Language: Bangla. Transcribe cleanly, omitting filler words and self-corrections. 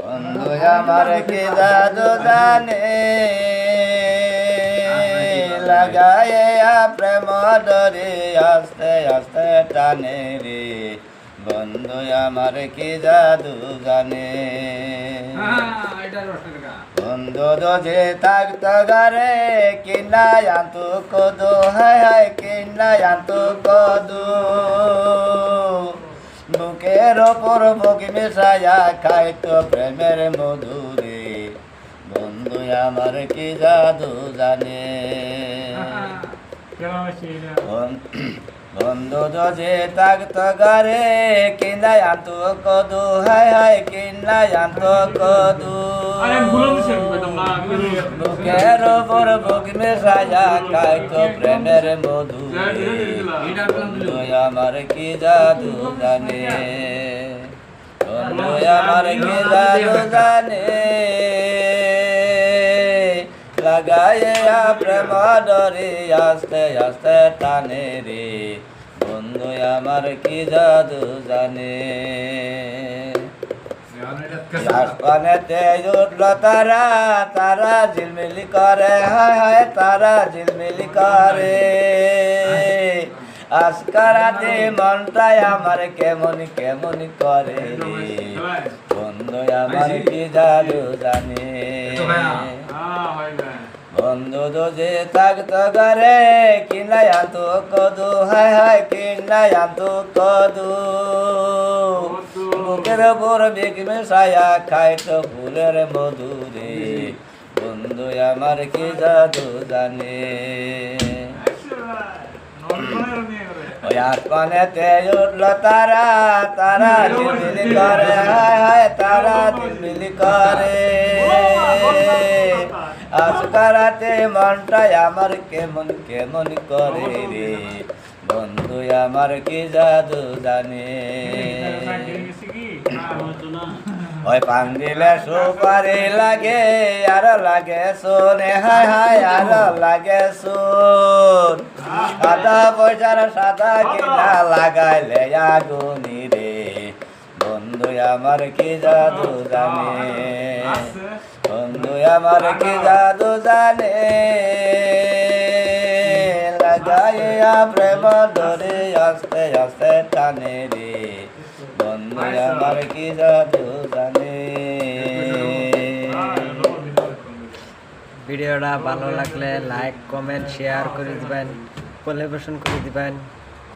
বন্ধু আমার কি জাদু জানে লাগাইয়া প্রেম ডরে আস্তে আস্তে টানে রে বন্ধু আমার কি জাদু জানে বন্ধু যে থাকতো গারে কিনা আন্তু কদু হায় হায় কিনা আন্তু কদু বুকের ওপর বুক মিশায়া খাইতো প্রেমের মধুরে বন্ধু আমার কি জাদু জানে বন্ধু যে থাকতো গারে কিনা আন্তু কদু হায় হায় কিনা আন্তু কদু বুকের ওপর বুক মিশায়া খাইতো প্রেমের মধুরে বন্ধু আমার কি জাদু জানে বন্ধু আমার কি জাদু জানে লাগাইয়া প্রেম ডরে আস্তে আস্তে টানে রে বন্ধু আমার কি জাদু জানে আসমানেতে উঠল তারা তারা ঝিলমিলি করে হায় হায় তারা ঝিলমিলি করে আজকারাতে মনটাই আমার কেমন কেমন করে রে বন্ধু আমার কি জাদু জানে বন্ধু যে থাকতো ঘরে কিনাই আন্তু কদু হায় হায় কিনাই আন্তু কদু বুকের ওপর বেগ মেশায়া খাইতো ফুলের মধুরে বন্ধু আমার কি জাদু জানে ওই আসমানেতে উঠল তারা তারা ঝিলমিলি করে হায় হায় তারা ঝিলমিলি করে আজকারাতে মনটাই আমার কেমন কেমন করে রে বন্ধু আমার কি জাদু জানে ওই পান দিলে সুপারি লাগে আর লাগে সোনে হায় হায় আর লাগে সোন সাদা পয়সার সাদা কিনা লাগাইলে আগুনি রে বন্ধু আমার কি জাদু জানে বন্ধু আমার কি জাদু জানে লাগাইয়া প্রেম ধরে আস্তে আস্তে টানে রে বন্ধু আমার কি জাদু জানে। ভিডিওটা ভালো লাগলে লাইক কমেন্ট শেয়ার করে দিবেন পরিবেশন করে দিবেন।